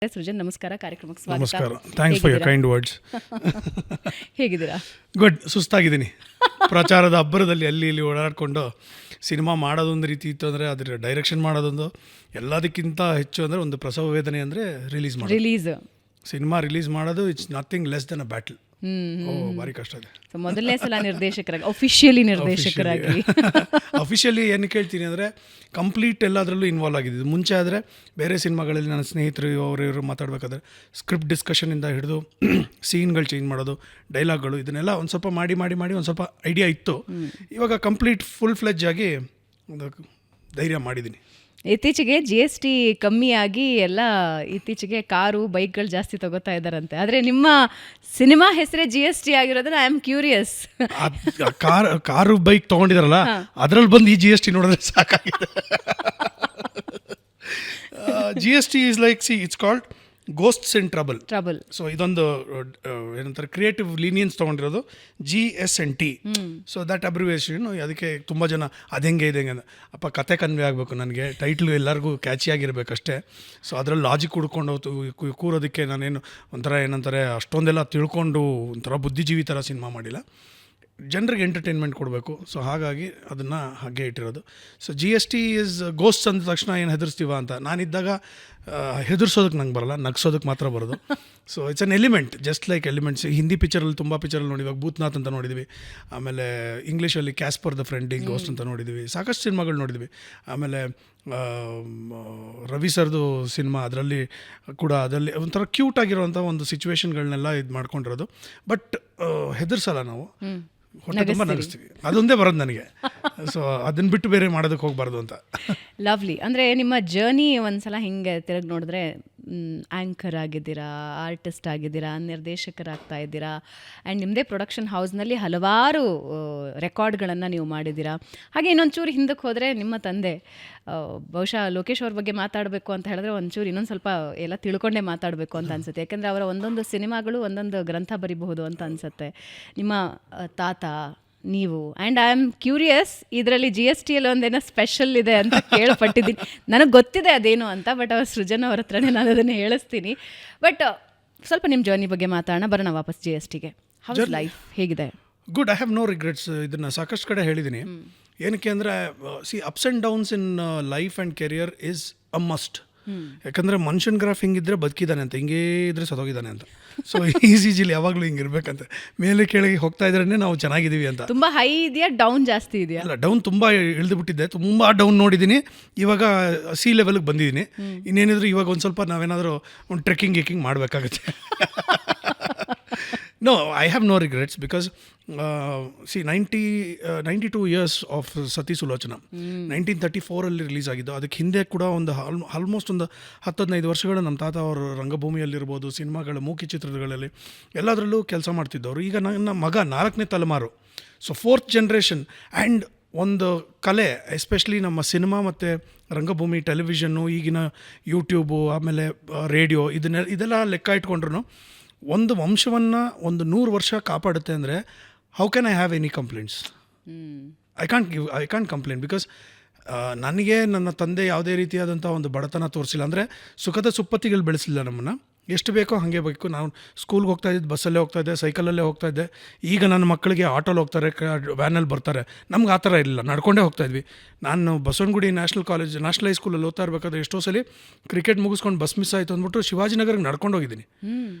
ಸೃಜನ್ ನಮಸ್ಕಾರ, ಕಾರ್ಯಕ್ರಮಕ್ಕೆ ಸ್ವಾಗತ. ನಮಸ್ಕಾರ. Thanks for your kind words. ಹೇಗಿದ್ದೀರಾ? ಗುಡ್. ಸುಸ್ತಾಗಿದ್ದೀನಿ. ಪ್ರಚಾರದ ಅಬ್ಬರದಲ್ಲಿ ಅಲ್ಲಿ ಇಲ್ಲಿ ಓಡಾಡಿಕೊಂಡು ಸಿನಿಮಾ ಮಾಡೋದೊಂದು ರೀತಿ ಇತ್ತು ಅಂದರೆ ಅದರ ಡೈರೆಕ್ಷನ್ ಮಾಡೋದೊಂದು, ಎಲ್ಲದಕ್ಕಿಂತ ಹೆಚ್ಚು ಅಂದರೆ ಒಂದು ಪ್ರಸವ ವೇದನೆ ಅಂದರೆ ರಿಲೀಸ್ ಸಿನಿಮಾ ರಿಲೀಸ್ ಮಾಡೋದು it's nothing less than a battle. ಭಾರಿ ಕಷ್ಟ ಇದೆ. ಮೊದಲನೇ ಸಲ ನಿರ್ದೇಶಕರಾಗಿ, ಅಫಿಷಿಯಲಿ ನಿರ್ದೇಶಕರಾಗಿ. ಅಫಿಷಿಯಲಿ ಏನು ಕೇಳ್ತೀನಿ ಅಂದರೆ ಕಂಪ್ಲೀಟ್ ಎಲ್ಲದರಲ್ಲೂ ಇನ್ವಾಲ್ವ್ ಆಗಿದ್ದು. ಮುಂಚೆ ಆದರೆ ಬೇರೆ ಸಿನಿಮಾಗಳಲ್ಲಿ ನನ್ನ ಸ್ನೇಹಿತರು ಇವರು ಮಾತಾಡಬೇಕಾದ್ರೆ ಸ್ಕ್ರಿಪ್ಟ್ ಡಿಸ್ಕಷನಿಂದ ಹಿಡಿದು ಸೀನ್ಗಳು ಚೇಂಜ್ ಮಾಡೋದು, ಡೈಲಾಗ್ಗಳು, ಇದನ್ನೆಲ್ಲ ಒಂದು ಸ್ವಲ್ಪ ಮಾಡಿ ಒಂದು ಸ್ವಲ್ಪ ಐಡಿಯಾ ಇತ್ತು. ಇವಾಗ ಕಂಪ್ಲೀಟ್ ಫುಲ್ ಫ್ಲೆಜ್ ಆಗಿ ಒಂದು ಧೈರ್ಯ ಮಾಡಿದ್ದೀನಿ. ಇತ್ತೀಚೆಗೆ GST ಕಮ್ಮಿಯಾಗಿ ಎಲ್ಲ ಇತ್ತೀಚೆಗೆ ಕಾರು ಬೈಕ್ಗಳು ಜಾಸ್ತಿ ತಗೋತಾ ಇದ್ದಾರಂತೆ. ಆದರೆ ನಿಮ್ಮ ಸಿನಿಮಾ ಹೆಸರೇ GST ಆಗಿರೋದ್ರೆ I am curious. Car bike ತೊಗೊಂಡಿದಾರಲ್ಲ ಅದರಲ್ಲಿ ಬಂದು ಈ GST ನೋಡಿದ್ರೆ ಸಾಕಾಗಿದೆ. GST is like it's called ghosts in trouble. So ಇದೊಂದು ಏನಂತಾರೆ ಕ್ರಿಯೇಟಿವ್ ಲೀನಿಯನ್ಸ್ ತೊಗೊಂಡಿರೋದು GSNT. So that abbreviation. ಅದಕ್ಕೆ ತುಂಬ ಜನ ಅದೆಂಗೆ ಅಪ್ಪ ಕತೆ ಕನ್ವೆ ಆಗಬೇಕು, ನನಗೆ ಟೈಟ್ಲು ಎಲ್ಲರಿಗೂ ಕ್ಯಾಚಿ ಆಗಿರಬೇಕಷ್ಟೇ. ಸೊ ಅದರಲ್ಲಿ ಲಾಜಿಕ್ ಹುಡ್ಕೊಂಡು ಕೂರೋದಕ್ಕೆ ನಾನೇನು ಏನಂತಾರೆ ಅಷ್ಟೊಂದೆಲ್ಲ ತಿಳ್ಕೊಂಡು ಒಂಥರ ಬುದ್ಧಿಜೀವಿ ಥರ ಸಿನಿಮಾ ಮಾಡಿಲ್ಲ. ಜನರಿಗೆ ಎಂಟರ್ಟೈನ್ಮೆಂಟ್ ಕೊಡಬೇಕು. ಸೊ ಹಾಗಾಗಿ ಅದನ್ನು ಹಾಗೆ ಇಟ್ಟಿರೋದು. ಸೊ GST ಈಸ್ ಗೋಸ್ಟ್ ಅಂದ ತಕ್ಷಣ ಏನು ಹೆದರ್ಸ್ತೀವ ಅಂತ ನಾನಿದ್ದಾಗ ಹೆದರ್ಸೋದಕ್ಕೆ ನಂಗೆ ಬರಲ್ಲ, ನಗ್ಸೋದಕ್ಕೆ ಮಾತ್ರ ಬರೋದು. So it's an element, just like elements. Hindi ಪಿಕ್ಚರಲ್ಲಿ ತುಂಬ ಪಿಕ್ಚರಲ್ಲಿ ನೋಡಿವಾಗ ಭೂತ್ನಾಥ್ ಅಂತ ನೋಡಿದ್ವಿ, ಆಮೇಲೆ ಇಂಗ್ಲೀಷಲ್ಲಿ ಕ್ಯಾಸ್ಪರ್ ದ ಫ್ರೆಂಡಿಂಗ್ ಗೋಸ್ಟ್ ಅಂತ ನೋಡಿದ್ವಿ, ಸಾಕಷ್ಟು ಸಿನಿಮಾಗಳು ನೋಡಿದ್ವಿ. ಆಮೇಲೆ ರವಿ ಸರ್ದು ಸಿನಿಮಾ ಅದರಲ್ಲಿ ಕೂಡ ಅದರಲ್ಲಿ ಒಂಥರ ಕ್ಯೂಟ್ ಆಗಿರೋವಂಥ ಒಂದು ಸಿಚುವೇಶನ್ಗಳನ್ನೆಲ್ಲ ಇದು ಮಾಡ್ಕೊಂಡಿರೋದು. ಬಟ್ ಹೆದರ್ಸಲ್ಲ ನಾವು, ಹೊಟ್ಟೆ ತುಂಬ ನಗಿಸ್ತೀವಿ. ಅದೊಂದೇ ಬರೋದು ನನಗೆ. ಸೊ ಅದನ್ನ ಬಿಟ್ಟು ಬೇರೆ ಮಾಡೋದಕ್ಕೆ ಹೋಗಬಾರ್ದು ಅಂತ. ಲವ್ಲಿ. ಅಂದರೆ ನಿಮ್ಮ ಜರ್ನಿ ಒಂದ್ಸಲ ಹಿಂಗೆ ತಿರುಗಿ ನೋಡಿದ್ರೆ ಆ್ಯಂಕರ್ ಆಗಿದ್ದೀರಾ, ಆರ್ಟಿಸ್ಟ್ ಆಗಿದ್ದೀರಾ, ನಿರ್ದೇಶಕರಾಗ್ತಾ ಇದ್ದೀರಾ, ಆ್ಯಂಡ್ ನಿಮ್ಮದೇ ಪ್ರೊಡಕ್ಷನ್ ಹೌಸ್ನಲ್ಲಿ ಹಲವಾರು ರೆಕಾರ್ಡ್ಗಳನ್ನು ನೀವು ಮಾಡಿದ್ದೀರಾ. ಹಾಗೆ ಇನ್ನೊಂಚೂರು ಹಿಂದಕ್ಕೆ ಹೋದರೆ ನಿಮ್ಮ ತಂದೆ, ಬಹುಶಃ ಲೋಕೇಶ್ ಅವ್ರ ಬಗ್ಗೆ ಮಾತಾಡಬೇಕು ಅಂತ ಹೇಳಿದ್ರೆ ಒಂಚೂರು ಇನ್ನೊಂದು ಸ್ವಲ್ಪ ಎಲ್ಲ ತಿಳ್ಕೊಂಡೇ ಮಾತಾಡಬೇಕು ಅಂತ ಅನಿಸುತ್ತೆ. ಯಾಕೆಂದರೆ ಅವರ ಒಂದೊಂದು ಸಿನಿಮಾಗಳು ಒಂದೊಂದು ಗ್ರಂಥ ಬರಿಬಹುದು ಅಂತ ಅನಿಸುತ್ತೆ. ನಿಮ್ಮ ತಾತ, ನೀವು, ಆ್ಯಂಡ್ ಐ ಆಮ್ ಕ್ಯೂರಿಯಸ್, ಇದರಲ್ಲಿ GSTಯಲ್ಲಿ ಒಂದೇನೋ ಸ್ಪೆಷಲ್ ಇದೆ ಅಂತ ಕೇಳ್ಪಟ್ಟಿದ್ದೀನಿ. ನನಗೆ ಗೊತ್ತಿದೆ ಅದೇನು ಅಂತ, ಬಟ್ ಅವ್ರ ಸೃಜನ್ ಅವ್ರ ಹತ್ರನೇ ನಾನು ಅದನ್ನು ಹೇಳಿಸ್ತೀನಿ. ಬಟ್ ಸ್ವಲ್ಪ ನಿಮ್ಮ ಜರ್ನಿ ಬಗ್ಗೆ ಮಾತಾಡೋಣ, ಬರೋಣ ವಾಪಸ್ GSTಗೆ. ಹೌಸ್ ಲೈಫ್ ಹೇಗಿದೆ? Good. I have no regrets. ಇದನ್ನು ಸಾಕಷ್ಟು ಕಡೆ ಹೇಳಿದ್ದೀನಿ. ಏನಕ್ಕೆ ಅಂದರೆ ups and downs in life and career is a must. ಯಾಕಂದರೆ ಮನುಷ್ಯನ ಗ್ರಾಫ್ ಹಿಂಗಿದ್ರೆ ಬದುಕಿದ್ದಾನೆ ಅಂತ, ಹಿಂಗೇ ಇದ್ರೆ ಸತ್ತೋಗಿದ್ದಾನೆ ಅಂತ. ಸೊ ಈಸಿಲಿ ಯಾವಾಗಲೂ ಹಿಂಗೆ ಇರಬೇಕಂತೆ. ಮೇಲೆ ಕೆಳಗೆ ಹೋಗ್ತಾ ಇದ್ರೇ ನಾವು ಚೆನ್ನಾಗಿದ್ದೀವಿ ಅಂತ. ತುಂಬ ಹೈ ಇದೆಯಾ, ಡೌನ್ ಜಾಸ್ತಿ ಇದೆಯಾ? ಅಲ್ಲ, ಡೌನ್ ತುಂಬ ಇಳಿದು ಬಿಟ್ಟಿದ್ದೆ, ತುಂಬ ಡೌನ್ ನೋಡಿದ್ದೀನಿ. ಇವಾಗ ಸಿ ಲೆವೆಲ್ಗೆ ಬಂದಿದ್ದೀನಿ. ಇನ್ನೇನಿದ್ರು ಇವಾಗ ಒಂದು ಸ್ವಲ್ಪ ನಾವೇನಾದರೂ ಒಂದು ಟ್ರೆಕ್ಕಿಂಗ್ ಮಾಡಬೇಕಾಗುತ್ತೆ. No, I have no regrets because 92 years of Sati Sulochana 1934 release ಆಗಿದ್ದು. ಅದಕ್ಕೆ ಹಿಂದೆ ಕೂಡ ಒಂದು ಆಲ್ಮೋಸ್ಟ್ ಒಂದು 10-15 ವರ್ಷಗಳು ನಮ್ಮ ತಾತ ಅವರು ರಂಗಭೂಮಿಯಲ್ಲಿರ್ಬೋದು, ಸಿನಿಮಾಗಳು, ಮೂಕಿ ಚಿತ್ರಗಳಲ್ಲಿ ಎಲ್ಲದರಲ್ಲೂ ಕೆಲಸ ಮಾಡ್ತಿದ್ದವರು. ಈಗ ನನ್ನ ಮಗ 4ನೇ ತಲೆಮಾರು, ಸೊ 4th ಜನರೇಷನ್. ಆ್ಯಂಡ್ ಒಂದು ಕಲೆ, ಎಸ್ಪೆಷಲಿ ನಮ್ಮ ಸಿನಿಮಾ ಮತ್ತು ರಂಗಭೂಮಿ, ಟೆಲಿವಿಷನ್ನು, ಈಗಿನ ಯೂಟ್ಯೂಬು, ಆಮೇಲೆ ರೇಡಿಯೋ, ಇದೆಲ್ಲ ಲೆಕ್ಕ ಇಟ್ಕೊಂಡ್ರು ಒಂದು ವಂಶವನ್ನು ಒಂದು 100 ವರ್ಷ ಕಾಪಾಡುತ್ತೆ ಅಂದರೆ how can I have any complaints? I can't complaint because ನನಗೆ ನನ್ನ ತಂದೆ ಯಾವುದೇ ರೀತಿಯಾದಂಥ ಒಂದು ಬಡತನ ತೋರಿಸಿಲ್ಲ. ಅಂದರೆ ಸುಖದ ಸುಪ್ಪತ್ತಿಗಳು ಬೆಳೆಸಲಿಲ್ಲ ನಮ್ಮನ್ನು. ಎಷ್ಟು ಬೇಕೋ ಹಾಗೆ ಬೇಕು. ನಾವು ಸ್ಕೂಲ್ಗೆ ಹೋಗ್ತಾ ಇದ್ದಿದ್ದು ಬಸ್ಸಲ್ಲೇ ಹೋಗ್ತಾಯಿದ್ದೆ, ಸೈಕಲಲ್ಲೇ ಹೋಗ್ತಾಯಿದ್ದೆ. ಈಗ ನನ್ನ ಮಕ್ಕಳಿಗೆ ಆಟೋಲ್ಲಿ ಹೋಗ್ತಾರೆ, ವ್ಯಾನಲ್ಲಿ ಬರ್ತಾರೆ. ನಮ್ಗೆ ಆ ಥರ ಇರಲಿಲ್ಲ, ನಡ್ಕೊಂಡೇ ಹೋಗ್ತಾಯಿದ್ವಿ. ನಾನು ಬಸವನಗುಡಿ ನ್ಯಾಷನಲ್ ಹೈಸ್ಕೂಲಲ್ಲಿ ಓದ್ತಾ ಇರಬೇಕಾದ್ರೆ ಎಷ್ಟೋ ಸಲ ಕ್ರಿಕೆಟ್ ಮುಗಿಸ್ಕೊಂಡು ಬಸ್ ಮಿಸ್ ಆಯಿತು ಅಂದ್ಬಿಟ್ಟು ಶಿವಾಜಿನಗರ್ಗೆ ನಡ್ಕೊಂಡು ಹೋಗಿದ್ದೀನಿ.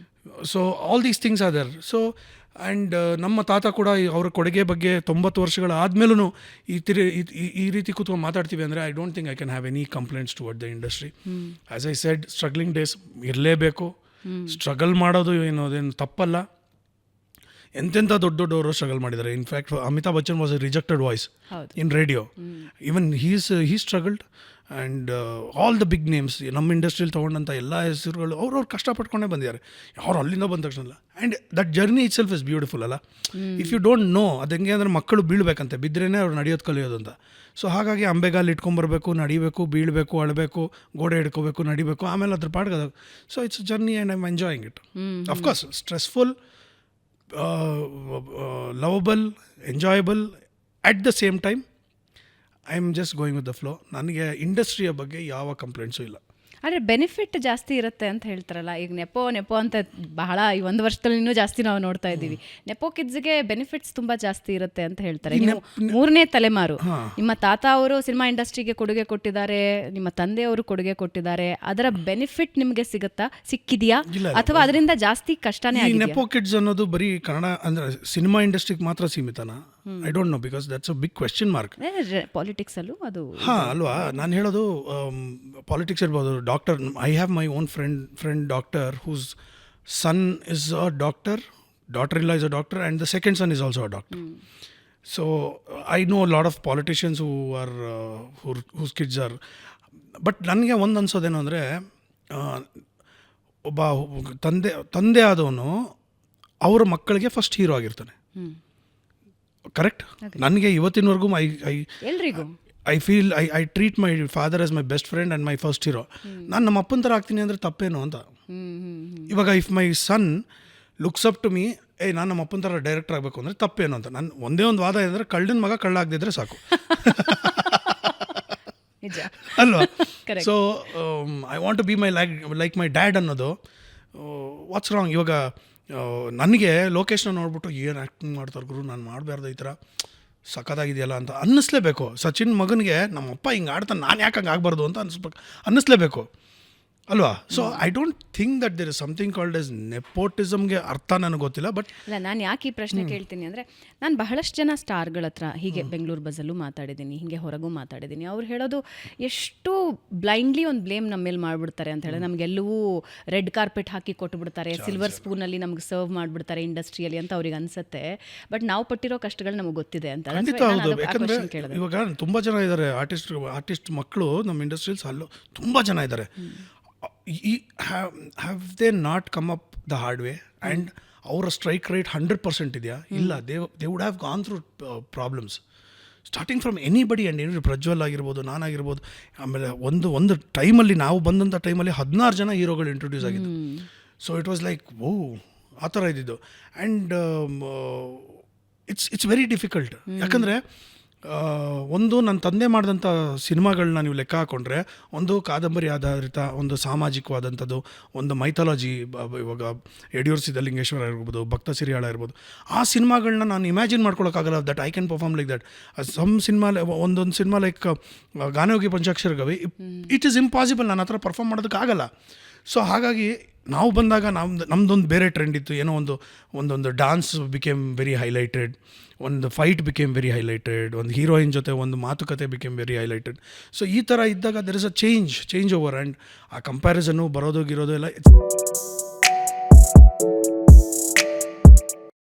So all these things are there. So and ನಮ್ಮ ತಾತ ಕೂಡ ಅವರ ಕೊಡುಗೆ ಬಗ್ಗೆ 90 ವರ್ಷಗಳ ಆದಮೇಲೂ ಈ ರೀತಿ ಕೂತ್ಕೊಂಡು ಮಾತಾಡ್ತೀವಿ ಅಂದರೆ I don't think I can have any complaints toward the industry. As I said, struggling days ಇರಲೇಬೇಕು. ಸ್ಟ್ರಗಲ್ ಮಾಡೋದು ಅದೇನು ತಪ್ಪಲ್ಲ. ಎಂತೆಂಥ ದೊಡ್ಡವರು ಸ್ಟ್ರಗಲ್ ಮಾಡಿದ್ದಾರೆ. In fact Amitabh Bachchan was a rejected voice in radio. Even he struggled. And all the big names ನಮ್ಮ ಇಂಡಸ್ಟ್ರಿಯಲ್ಲಿ ತೊಗೊಂಡಂಥ ಎಲ್ಲ ಹೆಸರುಗಳು ಅವ್ರವ್ರು ಕಷ್ಟಪಟ್ಕೊಂಡೇ ಬಂದಿದ್ದಾರೆ. ಅವ್ರು ಅಲ್ಲಿಂದ ಬಂದ ತಕ್ಷಣ ಅಲ್ಲ. And that journey it self is beautiful ಅಲ್ಲ. ಇಫ್ ಯು ಡೋಂಟ್ ನೋ, ಅದು ಹೆಂಗೆ ಅಂದರೆ ಮಕ್ಕಳು ಬೀಳಬೇಕಂತೆ, ಬಿದ್ರೇ ಅವ್ರು ನಡೆಯೋದು ಕಲಿಯೋದು ಅಂತ. ಸೊ ಹಾಗಾಗಿ ಅಂಬೆಗಾಲು ಇಟ್ಕೊಂಬರ್ಬೇಕು, ನಡಿಬೇಕು, ಬೀಳಬೇಕು, ಅಳಬೇಕು, ಗೋಡೆ ಹಿಡ್ಕೋಬೇಕು, ನಡಿಬೇಕು, ಆಮೇಲೆ ಅದ್ರ ಪಾಡ್ಗೆ. So it's journey and I am enjoying it. Of course stressful, lovable, enjoyable at the same time. I am just going with the flow. ನನಗೆ ಇಂಡಸ್ಟ್ರಿಯ ಬಗ್ಗೆ ಯಾವ ಕಂಪ್ಲೇಂಟ್ಸು ಇಲ್ಲ. ಆದರೆ ಬೆನಿಫಿಟ್ ಜಾಸ್ತಿ ಇರುತ್ತೆ ಅಂತ ಹೇಳ್ತಾರಲ್ಲ. ಈಗ ನೆಪೋ ಅಂತ ಬಹಳ ಈ ಒಂದು ವರ್ಷದಲ್ಲಿ ಇನ್ನೂ ಜಾಸ್ತಿ ನಾವು ನೋಡ್ತಾ ಇದ್ದೀವಿ. ನೆಪೋ ಕಿಡ್ಸ್ಗೆ ಬೆನಿಫಿಟ್ಸ್ ತುಂಬ ಜಾಸ್ತಿ ಇರುತ್ತೆ ಅಂತ ಹೇಳ್ತಾರೆ. ನೀವು 3ನೇ ತಲೆಮಾರು, ನಿಮ್ಮ ತಾತ ಅವರು ಸಿನಿಮಾ ಇಂಡಸ್ಟ್ರಿಗೆ ಕೊಡುಗೆ ಕೊಟ್ಟಿದ್ದಾರೆ, ನಿಮ್ಮ ತಂದೆಯವರು ಕೊಡುಗೆ ಕೊಟ್ಟಿದ್ದಾರೆ. ಅದರ ಬೆನಿಫಿಟ್ ನಿಮಗೆ ಸಿಕ್ಕಿದೆಯಾ ಅಥವಾ ಅದರಿಂದ ಜಾಸ್ತಿ ಕಷ್ಟನೇ ಈ ನೆಪೋ ಕಿಡ್ಸ್ ಅನ್ನೋದು ಬರೀ ಕನ್ನಡ ಅಂದ್ರೆ ಸಿನಿಮಾ ಇಂಡಸ್ಟ್ರಿಗೆ ಮಾತ್ರ ಸೀಮಿತನಾ? I don't know, because that's a big question mark. Politics ಅಲ್ಲೂ ಅದು ಅಲ್ವಾ? ನಾನು ಹೇಳೋದು ಪಾಲಿಟಿಕ್ಸ್ ಇರ್ಬೋದು. Doctor, I have my own friend doctor whose son is a doctor, daughter-in-law is a doctor, and the second son is also a doctor. So I know a lot of politicians whose kids are, but ನನಗೆ ಒಂದು ಅನ್ಸೋದೇನು ಅಂದರೆ, ಒಬ್ಬ ತಂದೆ ಆದವನು ಅವ್ರ ಮಕ್ಕಳಿಗೆ first hero ಆಗಿರ್ತಾನೆ. Correct? ನನಗೆ ಇವತ್ತಿನವರೆಗೂ I feel I treat my father as my best friend and my first hero. ನಾನು ನಮ್ಮ ಅಪ್ಪನ ಥರ ಆಗ್ತೀನಿ ಅಂದರೆ ತಪ್ಪೇನು ಅಂತ. ಇವಾಗ if my son looks up to me, ನಾನು ನಮ್ಮ ಅಪ್ಪನ ಥರ ಡೈರೆಕ್ಟರ್ ಆಗಬೇಕು ಅಂದರೆ ತಪ್ಪೇನು ಅಂತ. ನಾನು ಒಂದೇ ಒಂದು ವಾದ ಅಂದರೆ ಕಳ್ಳನ ಮಗ ಕಳ್ಳ ಆಗದಿದ್ರೆ ಸಾಕು ಅಲ್ವಾ? So I want to be my like my dad ಅನ್ನೋದು ವಾಟ್ಸ್ ರಾಂಗ್? ಇವಾಗ ನನಗೆ ಲೋಕೇಶ್ನ ನೋಡ್ಬಿಟ್ಟು ಏನು ಆ್ಯಕ್ಟಿಂಗ್ ಮಾಡ್ತಾರೆ ಗುರು, ನಾನು ಮಾಡಬಾರ್ದು ಈ ಥರ ಸಖತ್ತಾಗಿದೆಯಲ್ಲ ಅಂತ ಅನ್ನಿಸ್ಲೇಬೇಕು. ಸಚಿನ್ ಮಗನಿಗೆ ನಮ್ಮಪ್ಪ ಹಿಂಗೆ ಆಡ್ತಾನೆ, ನಾನು ಯಾಕೆ ಹಂಗೆ ಆಗಬಾರ್ದು ಅಂತ ಅನ್ನಿಸ್ಲೇಬೇಕು ಅಲ್ವಾ? So I don't think that there is something called as ನೆಪೋಟಿಸಮ್ಗೆ ಅರ್ಥ ನನಗೆ ಗೊತ್ತಿಲ್ಲ. ಬಟ್ ಅಲ್ಲ, ನಾನು ಯಾಕೆ ಈ ಪ್ರಶ್ನೆ ಕೇಳ್ತೀನಿ ಅಂದರೆ, ನಾನು ಬಹಳಷ್ಟು ಜನ ಸ್ಟಾರ್ಗಳ ಹತ್ರ ಹೀಗೆ ಬೆಂಗಳೂರು ಬಸ್ಸಲ್ಲೂ ಮಾತಾಡಿದ್ದೀನಿ, ಹೀಗೆ ಹೊರಗೂ ಮಾತಾಡಿದ್ದೀನಿ. ಅವ್ರು ಹೇಳೋದು ಎಷ್ಟು ಬ್ಲೈಂಡ್ಲಿ ಒಂದು ಬ್ಲೇಮ್ ನಮ್ಮ ಮೇಲೆ ಮಾಡಿಬಿಡ್ತಾರೆ ಅಂತ ಹೇಳಿ. ನಮಗೆಲ್ಲವೂ ರೆಡ್ ಕಾರ್ಪೆಟ್ ಹಾಕಿ ಕೊಟ್ಟುಬಿಡ್ತಾರೆ, ಸಿಲ್ವರ್ ಸ್ಪೂನಲ್ಲಿ ನಮ್ಗೆ ಸರ್ವ್ ಮಾಡಿಬಿಡ್ತಾರೆ ಇಂಡಸ್ಟ್ರಿಯಲ್ಲಿ ಅಂತ ಅವ್ರಿಗೆ ಅನಿಸುತ್ತೆ. ಬಟ್ ನಾವು ಪಟ್ಟಿರೋ ಕಷ್ಟಗಳು ನಮಗೆ ಗೊತ್ತಿದೆ ಅಂತ. ಖಂಡಿತ ಹೌದು. ಯಾಕಂದರೆ ಇವಾಗ ತುಂಬ ಜನ ಇದ್ದಾರೆ ಆರ್ಟಿಸ್ಟ್ ಮಕ್ಕಳು ನಮ್ಮ ಇಂಡಸ್ಟ್ರಿಯಲ್ಲಿ ಅಲ್ಲೂ ತುಂಬ ಜನ ಇದ್ದಾರೆ. Have they not come up the hard way and ಅವರ ಸ್ಟ್ರೈಕ್ ರೇಟ್ 100% ಇದೆಯಾ? ಇಲ್ಲ. They would have gone through problems starting from anybody and ಏನು. ಪ್ರಜ್ವಲ್ ಆಗಿರ್ಬೋದು, ನಾನಾಗಿರ್ಬೋದು. ಆಮೇಲೆ ಒಂದು ಟೈಮಲ್ಲಿ ನಾವು ಬಂದಂಥ ಟೈಮಲ್ಲಿ 16 ಜನ ಹೀರೋಗಳು ಇಂಟ್ರೊಡ್ಯೂಸ್ ಆಗಿದ್ದು. ಸೊ ಇಟ್ ವಾಸ್ ಲೈಕ್ ಓ ಆ ಥರ ಇದ್ದಿದ್ದು. And it's very difficult. ಯಾಕಂದರೆ ಒಂದು ನನ್ನ ತಂದೆ ಮಾಡಿದಂಥ ಸಿನಿಮಾಗಳನ್ನ ನೀವು ಲೆಕ್ಕ ಹಾಕ್ಕೊಂಡ್ರೆ, ಒಂದು ಕಾದಂಬರಿ ಆಧಾರಿತ, ಒಂದು ಸಾಮಾಜಿಕವಾದಂಥದ್ದು, ಒಂದು ಮೈಥಾಲಜಿ. ಇವಾಗ ಯಡಿಯೂರು ಸಿದ್ಧಲಿಂಗೇಶ್ವರ ಇರ್ಬೋದು, ಭಕ್ತ ಸಿರಿಯಾಳ ಇರ್ಬೋದು. ಆ ಸಿನಿಮಾಗಳನ್ನ ನಾನು ಇಮ್ಯಾಜಿನ್ ಮಾಡ್ಕೊಳಕ್ಕಾಗಲ್ಲ that I can perform like that. Some cinema, ಒಂದೊಂದು cinema like Ganayogi Panchakshara Gavi, it is impossible. ನನ್ನ ಹತ್ರ ಪರ್ಫಾರ್ಮ್ ಮಾಡೋದಕ್ಕಾಗಲ್ಲ. ಸೊ ಹಾಗಾಗಿ ನಾವು ಬಂದಾಗ ನಮ್ಮದೊಂದು ಬೇರೆ ಟ್ರೆಂಡ್ ಇತ್ತು. ಏನೋ ಒಂದೊಂದು ಡಾನ್ಸ್ ಬಿಕೇಮ್ ವೆರಿ ಹೈಲೈಟೆಡ್, ಒಂದು ಫೈಟ್ ಬಿಕೇಮ್ ವೆರಿ ಹೈಲೈಟೆಡ್, ಒಂದು ಹೀರೋಯಿನ್ ಜೊತೆ ಒಂದು ಮಾತುಕತೆ ಬಿಕೇಮ್ ವೆರಿ ಹೈಲೈಟೆಡ್. ಸೊ ಈ ಥರ ಇದ್ದಾಗ there is a change over. And ಆ ಕಂಪ್ಯಾರಿಸನ್ನು ಬರೋದು ಗಿರೋದು ಎಲ್ಲ